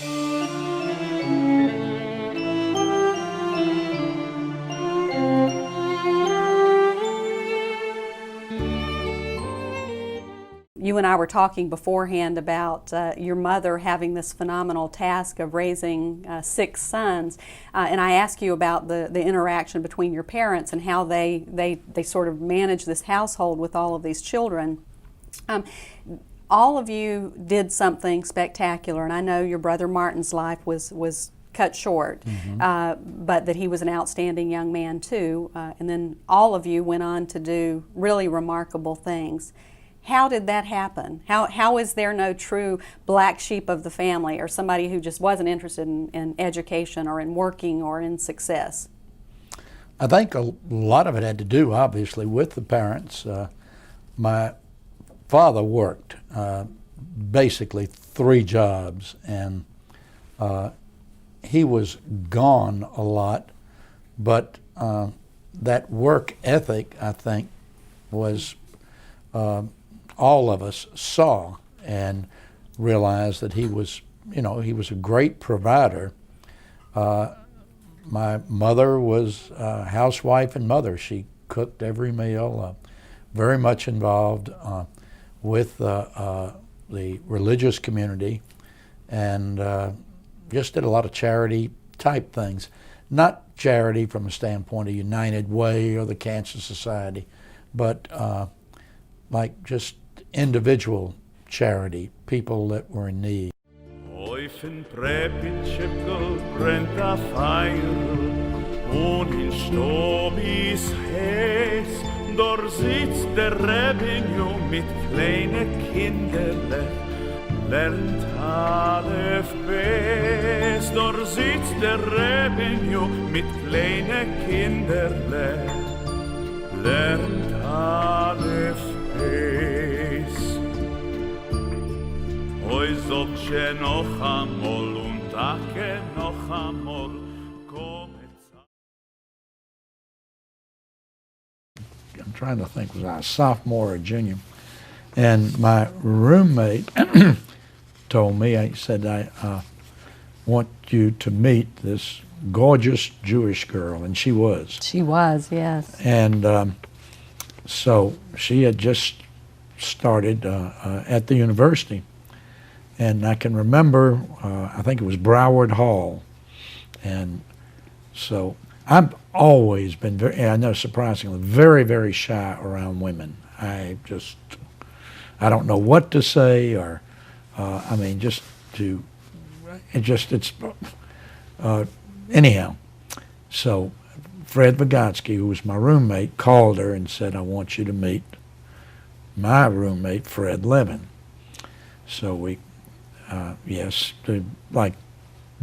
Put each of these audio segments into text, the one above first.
You and I were talking beforehand about your mother having this phenomenal task of raising 6 sons, and I asked you about the interaction between your parents and how they sort of manage this household with all of these children. All of you did something spectacular, and I know your brother Martin's life was cut short, but that he was an outstanding young man too, and then all of you went on to do really remarkable things. How did that happen? How is there no true black sheep of the family, or somebody who just wasn't interested in education or in working or in success? I think a lot of it had to do, obviously, with the parents. My father worked basically 3 jobs, and he was gone a lot, but that work ethic, I think, was all of us saw and realized that he was a great provider. My mother was a housewife and mother. She cooked every meal, very much involved with the religious community, and just did a lot of charity type things. Not charity from a standpoint of United Way or the Cancer Society, but like just individual charity, people that were in need. Oifen prepitschepkel brennt a Feier und in Stobis Häs dort sitzt der Rebinjo mit kleine Kinderle lernt Alef Bes dort sitzt der Rebinjo mit kleine Kinderle lernt Alef Bes. Oi sogche noch amol und ake noch amol I'm trying to think, was I a sophomore or junior? And my roommate told me, he said, I want you to meet this gorgeous Jewish girl, and she was. She was, yes. And so she had just started at the university. And I can remember, I think it was Broward Hall. And so I've always been very, I know surprisingly, very, very shy around women. I don't know what to say, or, I mean, anyhow. So Fred Vygotsky, who was my roommate, called her and said, I want you to meet my roommate, Fred Levin. So we, yes, to like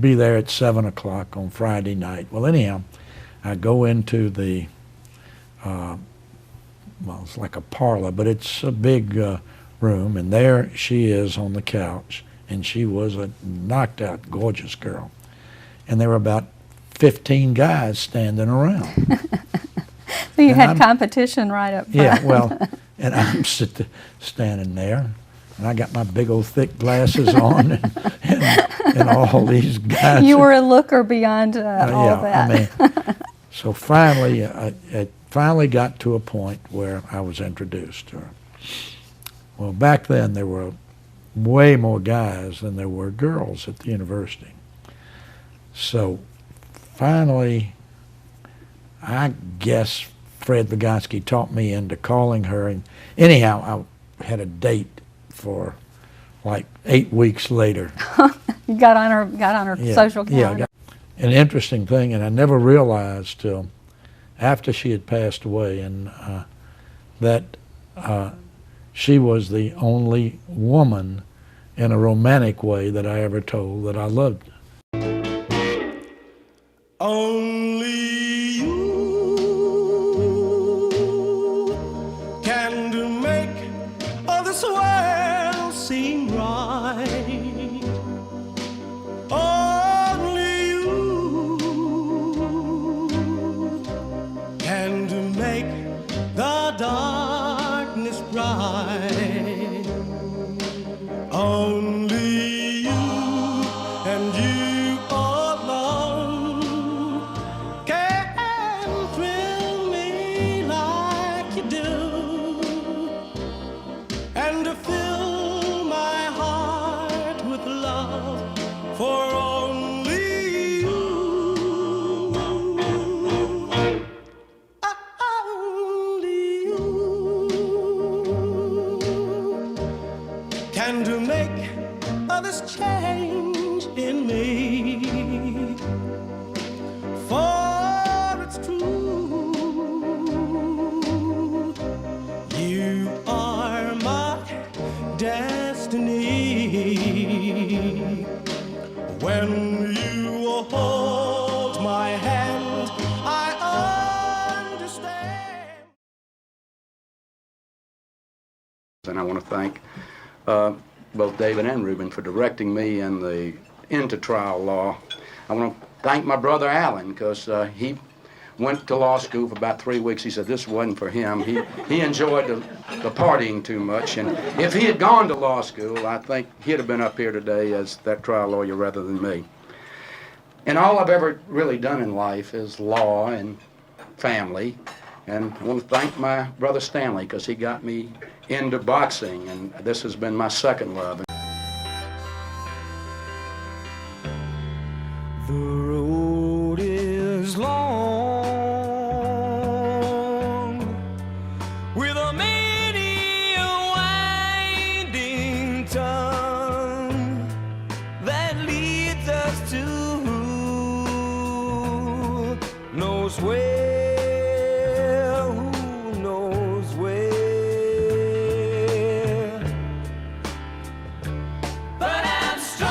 be there at 7 o'clock on Friday night. Well, anyhow, I go into the, well, it's like a parlor, but it's a big room, and there she is on the couch, and she was a knocked-out, gorgeous girl. And there were about 15 guys standing around. So you had competition right up front. Yeah, well, and I'm standing there, and I got my big old thick glasses on, and all these guys. You were a looker beyond all that. I mean, so finally, it finally got to a point where I was introduced to her. Well, back then there were way more guys than there were girls at the university. So finally, I guess Fred Vygotsky talked me into calling her, and anyhow, I had a date for like 8 weeks later. You got on her social calendar. Yeah, an interesting thing, and I never realized till after she had passed away, and that she was the only woman in a romantic way that I ever told that I loved. Only you can make all this world seem right. Only you can make the darkness bright. Only you and this change in me, for it's true, you are my destiny. When you hold my hand, I understand. And I want to thank both David and Reuben for directing me into trial law. I want to thank my brother Alan, because he went to law school for about 3 weeks. He said this wasn't for him. He enjoyed the partying too much, and if he had gone to law school, I think he'd have been up here today as that trial lawyer rather than me. And all I've ever really done in life is law and family, and I want to thank my brother Stanley, because he got me into boxing, and this has been my second love. The road is long, with a many a winding tongue that leads us to who knows where, who knows where. But I'm strong,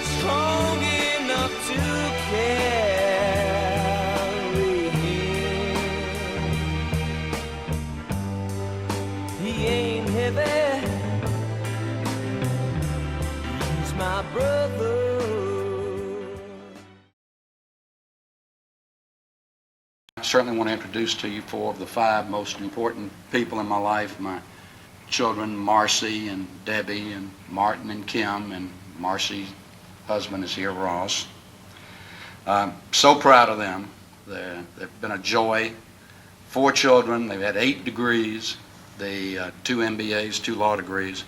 strong enough to carry him. He ain't heavy, he's my brother. I certainly want to introduce to you 4 of the 5 most important people in my life, my children, Marcy and Debbie and Martin and Kim, and Marcy's husband is here, Ross. I'm so proud of them. They've been a joy. 4 children, they've had 8 degrees, 2 MBAs, 2 law degrees,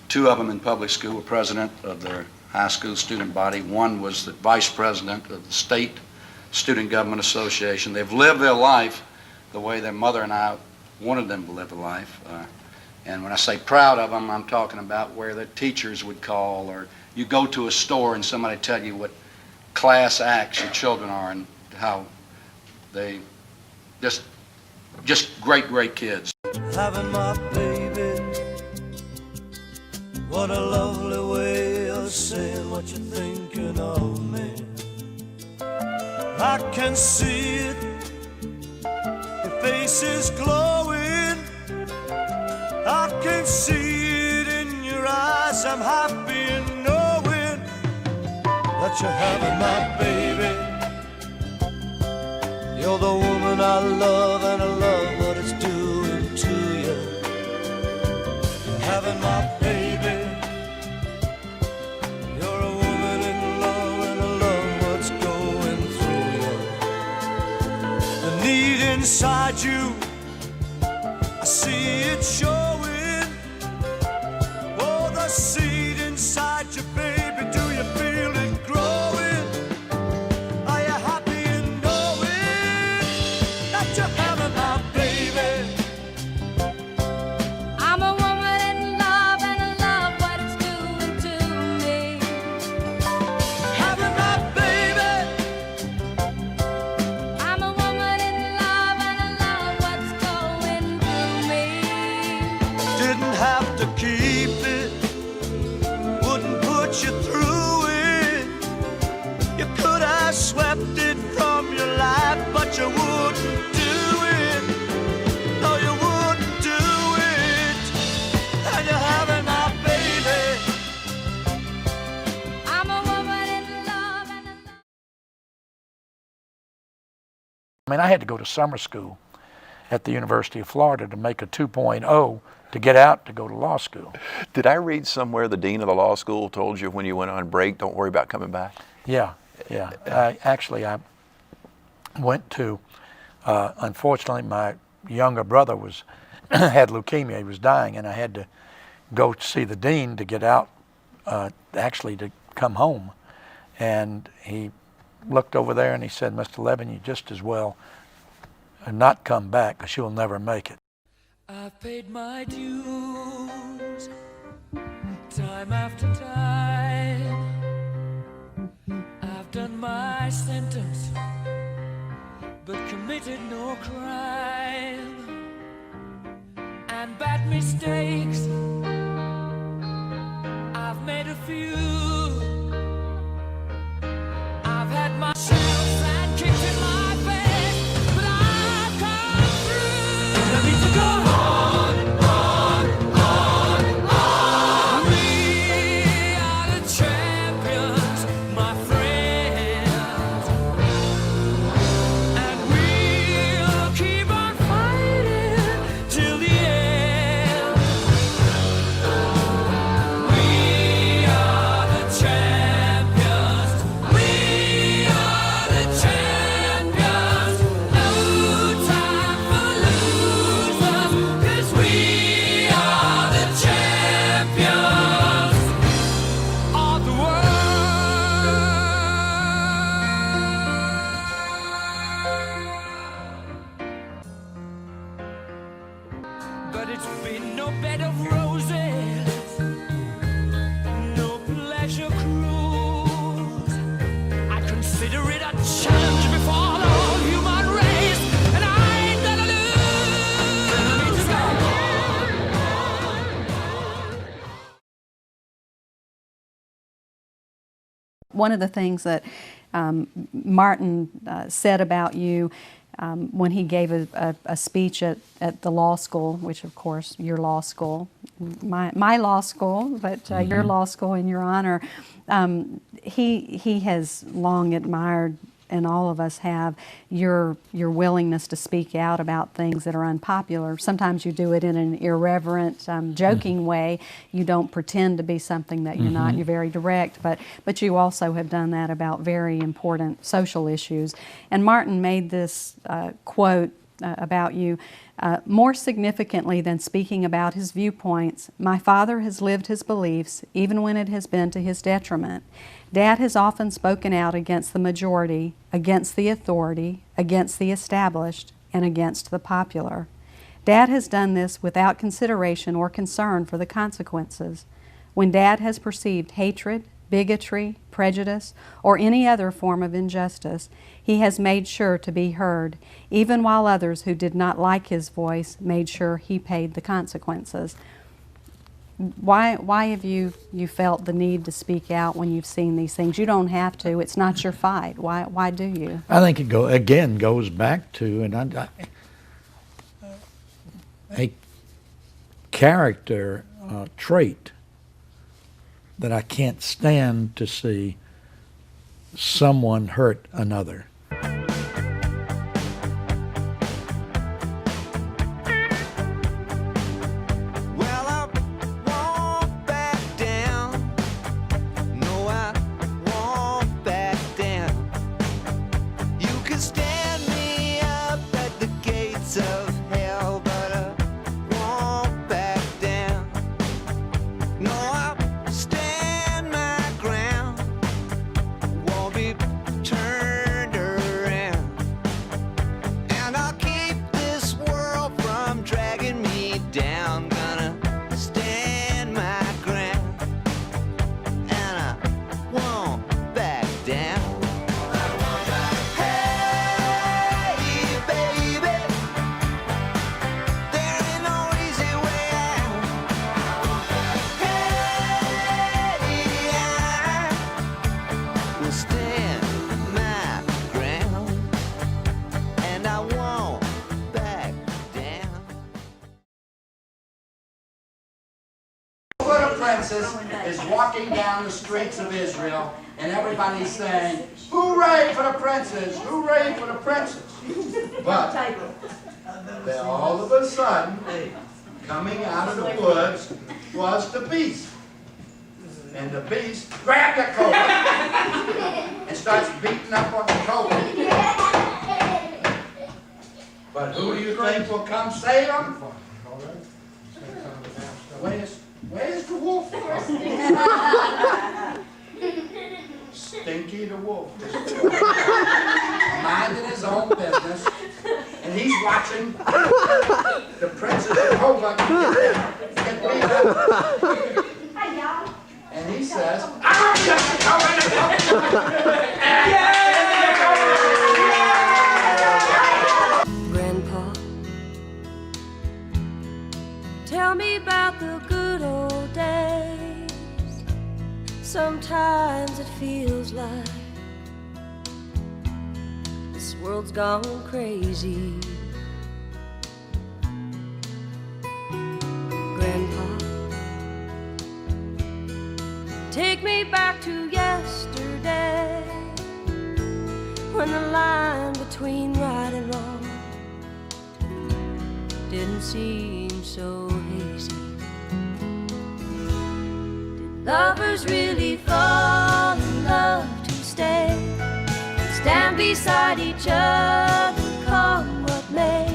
2 of them in public school, president of their high school student body. 1 was the vice president of the state Student Government Association. They've lived their life the way their mother and I wanted them to live a life. And when I say proud of them, I'm talking about where the teachers would call, or you go to a store and somebody tell you what class acts your children are, and how they just great kids. Having my baby, what a lovely way of saying what you're thinking of me. I can see it, your face is glowing. I can see it in your eyes. I'm happy in knowing that you're having my baby. You're the woman I love, and I love what it's doing to you. Having my baby. You're a woman in love, and I love what's going through you. The need inside you, I see it showing. Oh, the seed inside you, baby, do you feel it growing? Are you happy in knowing that you're having my baby? I'm a woman in love, and I love what it's doing to me. Having my baby. I'm a woman in love, and I love what's going through me. Didn't have to keep it, wouldn't put you through it. You could have swept it from your life, but you wouldn't do it. No, you wouldn't do it. And you're having my baby. I'm a woman in love, and I love. I mean, I had to go to summer school at the University of Florida to make a 2.0 to get out to go to law school. Did I read somewhere the dean of the law school told you when you went on break, don't worry about coming back? Yeah. I went to, unfortunately, my younger brother had leukemia. He was dying, and I had to go see the dean to get out, actually to come home. And he looked over there and he said, "Mr. Levin, you just as well not come back, because you'll never make it." I've paid my dues. One of the things that Martin said about you when he gave a speech at the law school, which of course your law school, my law school, but your law school in your honor, he has long admired, and all of us have, your willingness to speak out about things that are unpopular. Sometimes you do it in an irreverent, joking way. You don't pretend to be something that you're not. You're very direct, but you also have done that about very important social issues. And Martin made this quote about you. More significantly than speaking about his viewpoints, my father has lived his beliefs even when it has been to his detriment. Dad has often spoken out against the majority, against the authority, against the established, and against the popular. Dad has done this without consideration or concern for the consequences. When Dad has perceived hatred, bigotry, prejudice, or any other form of injustice, he has made sure to be heard, even while others who did not like his voice made sure he paid the consequences. Why have you felt the need to speak out when you've seen these things? You don't have to. It's not your fight. Why do you? I think it goes back to a character trait that I can't stand to see someone hurt another. Well, I won't back down. No, I won't back down. You can stand me up at the gates of hell, but I won't back down. No, I'll stand my ground. Won't be turned around. And I'll keep this world from dragging me down. Gonna stand my ground. And I won't back down. Hey, baby, there ain't no easy way out. Hey, I will stand my ground, and I won't back down. Little princess is walking down the streets of Israel, and everybody's saying, "Hooray for the princess! Hooray for the princess!" But then all of a sudden, coming out of the woods was the beast. And the beast grabbed the cobra and starts beating up on the cobra. But who do you think will come save him? Where's the wolf? Stinky the wolf. Minding his own business. And he's watching the princess and cobra get beat up. And he says, "I'm just a cobra." Grandpa, tell me about the good old days. Sometimes it feels like this world's gone crazy. Grandpa, take me back to yesterday, when the line between right and wrong didn't seem so hazy. Did lovers really fall in love to stay, stand beside each other, come what may?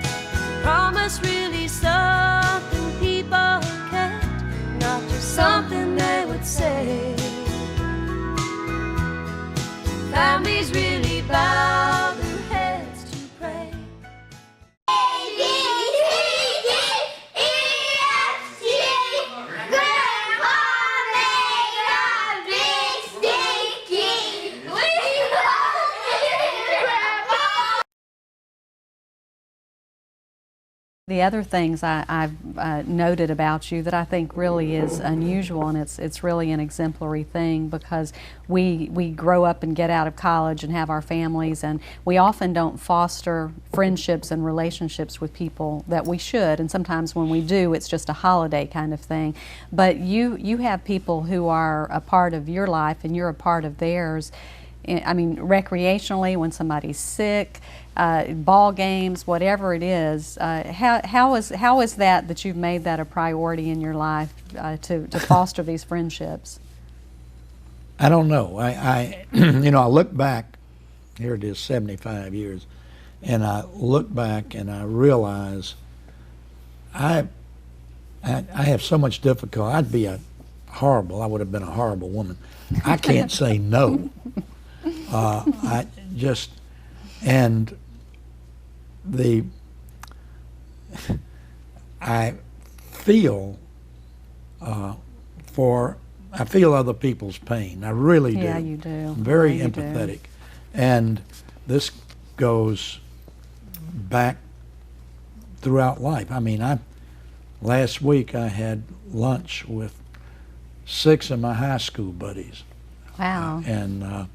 Is promise really something people kept, not just something they would say? Families really bow their heads to pray. the other things I've noted about you that I think really is unusual, and it's really an exemplary thing, because we grow up and get out of college and have our families, and we often don't foster friendships and relationships with people that we should, and sometimes when we do, it's just a holiday kind of thing. But you have people who are a part of your life and you're a part of theirs. I mean, recreationally, when somebody's sick, ball games, whatever it is. How is that you've made that a priority in your life to foster these friendships? I don't know. I I look back. Here it is, 75 years, and I look back and I realize I have so much difficulty. I would have been a horrible woman. I can't say no. I feel I feel other people's pain. I really do. Yeah, you do. I'm very Yeah, you do. empathetic. And this goes back throughout life. I mean, last week I had lunch with 6 of my high school buddies. Wow. And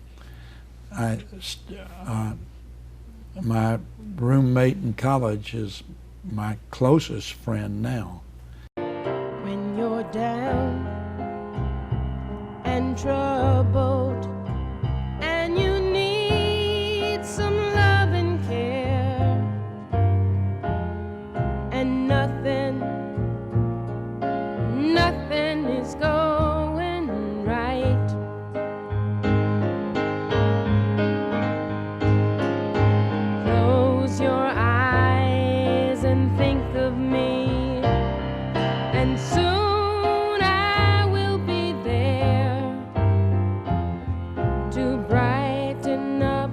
my roommate in college is my closest friend now. When you're down and troubled and you need some love and care, and nothing is going right, close your eyes and think of me, and soon I will be there to brighten up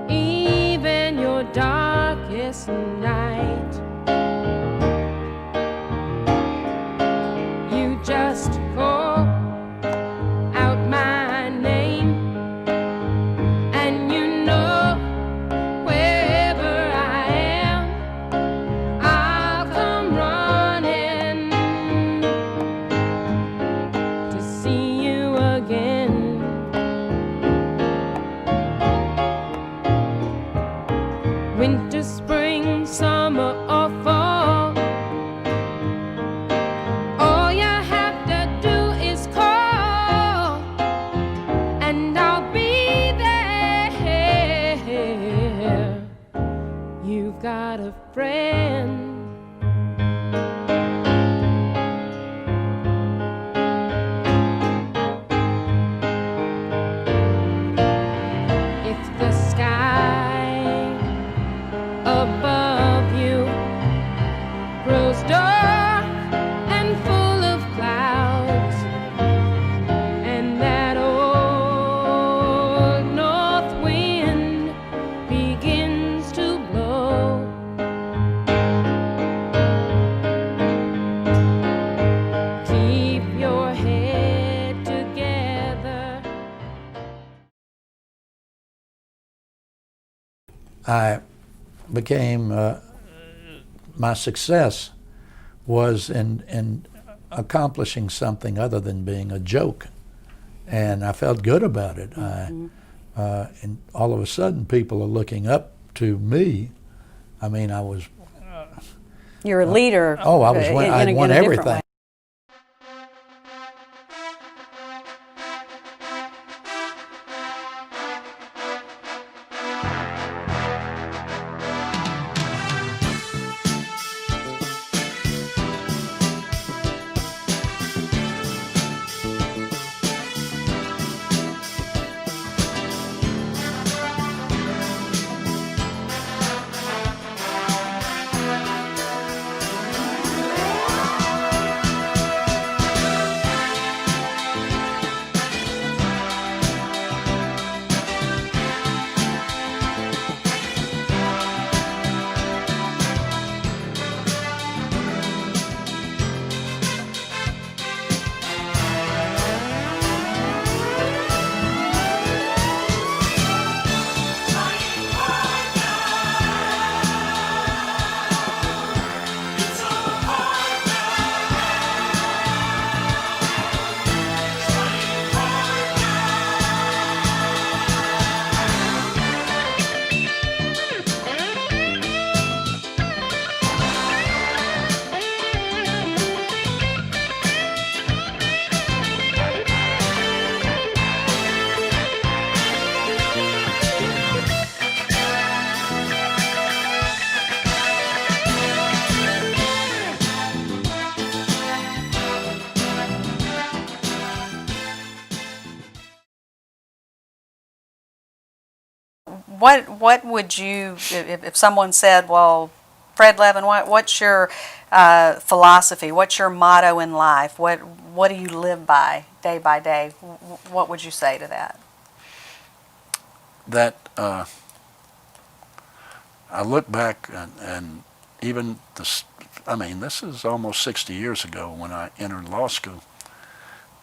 even your darkest night. You just call out my name, and you know wherever I am, I'll come running to see you again. Winter, spring, summer, or fall, all you have to do is call, and I'll be there. You've got a friend. If the sky above you grows dark and full of clouds, and that old north wind begins to blow, keep your head together. I became, my success was in accomplishing something other than being a joke. And I felt good about it. And all of a sudden people are looking up to me. I mean, I was, You're a leader. I was, I won in a different everything. way. what would you, if someone said, well, Fred Levin, what's your philosophy? What's your motto in life? What do you live by day? What would you say to that? That I look back and even this, I mean, this is almost 60 years ago when I entered law school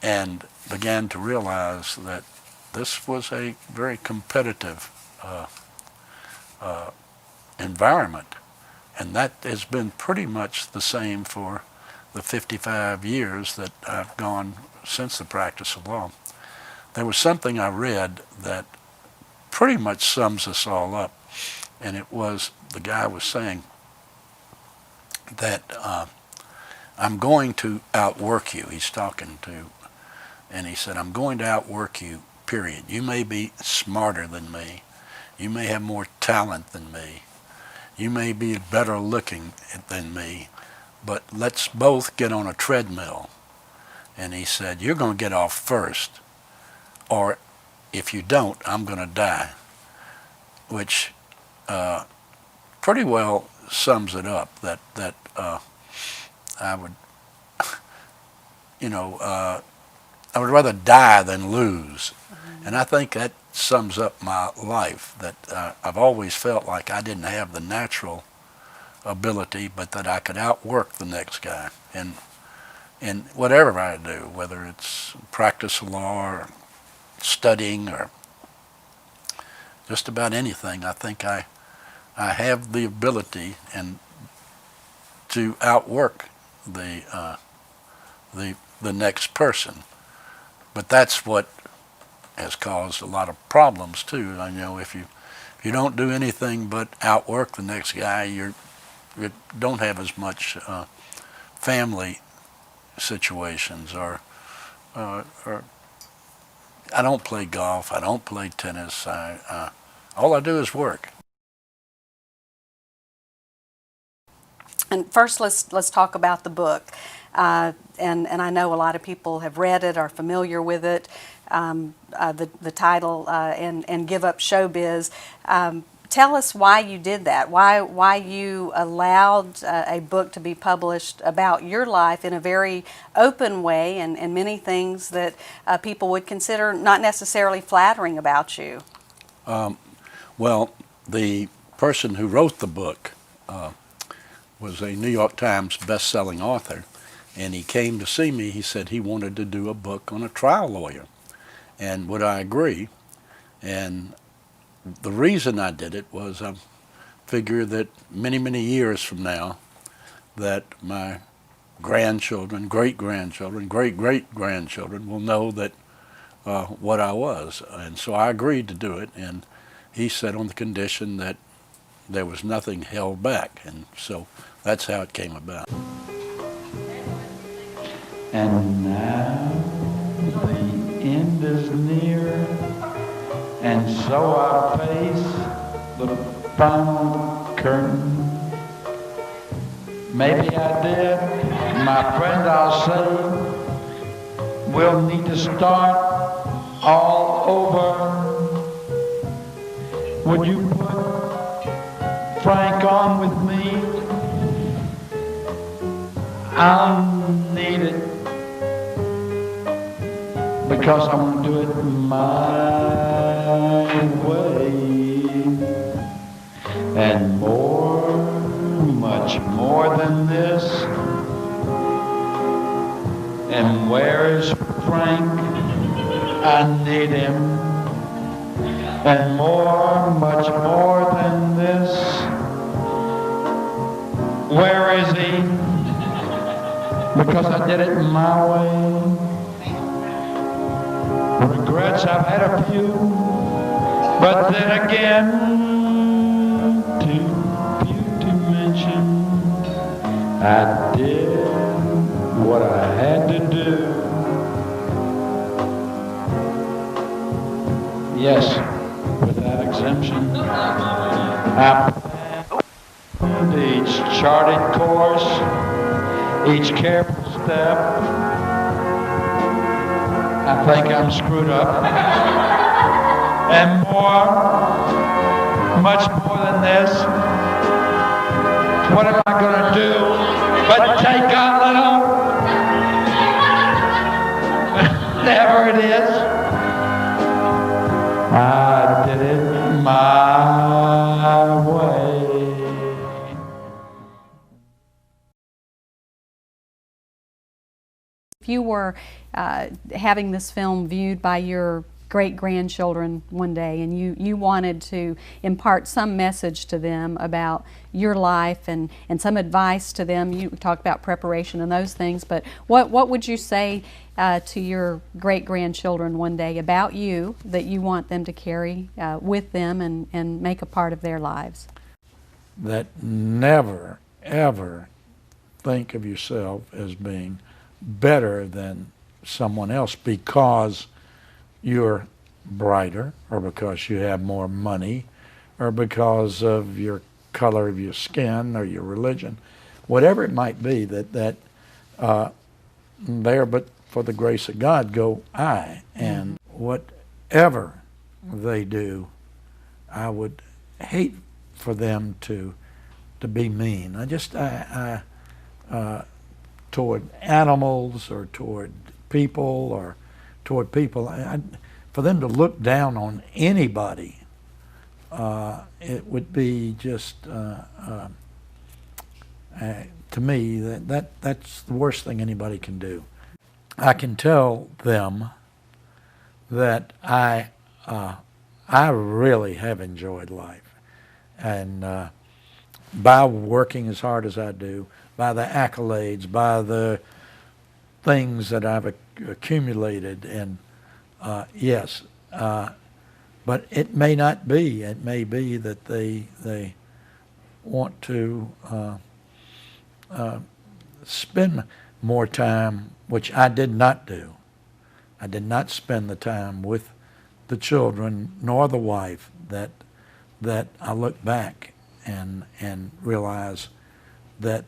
and began to realize that this was a very competitive environment. And that has been pretty much the same for the 55 years that I've gone since the practice of law. There was something I read that pretty much sums us all up. And it was, the guy was saying that I'm going to outwork you. He's talking to, and he said, I'm going to outwork you, period. You may be smarter than me. You may have more talent than me. You may be better looking than me. But let's both get on a treadmill. And he said, you're going to get off first. Or if you don't, I'm going to die. Which pretty well sums it up, that I would, I would rather die than lose. And I think that sums up my life, that I've always felt like I didn't have the natural ability, but that I could outwork the next guy. And whatever I do, whether it's practice of law or studying or just about anything, I think I have the ability and to outwork the next person. But that's what has caused a lot of problems too. I know if you don't do anything but outwork the next guy, you don't have as much family situations or I don't play golf. I don't play tennis. All I do is work. And first, let's talk about the book. And I know a lot of people have read it, are familiar with it. The title and Give Up Showbiz. Tell us why you did that. Why you allowed a book to be published about your life in a very open way, and many things that people would consider not necessarily flattering about you. Well, the person who wrote the book was a New York Times best-selling author, and he came to see me. He said he wanted to do a book on a trial lawyer, and would I agree? And the reason I did it was I figured that many years from now that my grandchildren, great-grandchildren, great-great-grandchildren will know that what I was. And so I agreed to do it, and he said on the condition that there was nothing held back. And so that's how it came about. And now the end is near, and so I face the final curtain. Maybe I did, my friend, I'll say, we'll need to start all over. Would you put Frank on with me? I'll need it, because I want to do it my way. And more, much more than this. And where is Frank? I need him. And more, much more than this. Where is he? Because I did it my way. Regrets, I've had a few, but then again, too few to mention. I did what I had to do. Yes, without exemption. I planned each charted course, each careful step. I think I'm screwed up. And more, much more than this. What am I going to do but take a little? Whatever it is. I did it my way. If you were having this film viewed by your great-grandchildren one day, and you wanted to impart some message to them about your life and some advice to them, you talked about preparation and those things, but what would you say to your great-grandchildren one day about you that you want them to carry with them and make a part of their lives? That never, ever think of yourself as being better than someone else because you're brighter, or because you have more money, or because of your color of your skin or your religion, whatever it might be, that there but for the grace of God go I. And whatever they do, I would hate for them to be mean. Toward animals or toward people or toward people, for them to look down on anybody, it would be just, to me, that's the worst thing anybody can do. I can tell them that I really have enjoyed life, and by working as hard as I do, by the accolades, by the things that I've accumulated, and yes, but it may not be. It may be that they want to spend more time, which I did not do. I did not spend the time with the children nor the wife that I look back and realize that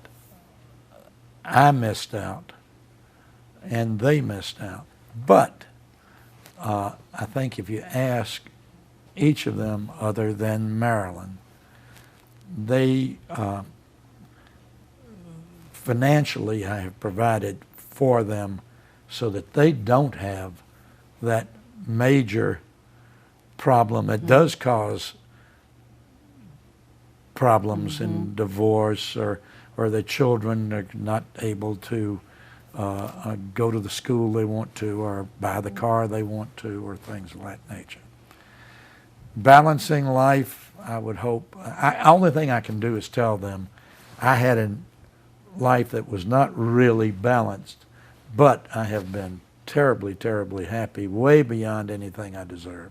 I missed out and they missed out. But I think if you ask each of them, other than Marilyn, they financially I have provided for them so that they don't have that major problem that does cause problems in divorce, or the children are not able to go to the school they want to, or buy the car they want to, or things of that nature. Balancing life, I would hope, only thing I can do is tell them I had a life that was not really balanced, but I have been terribly, terribly happy, way beyond anything I deserve.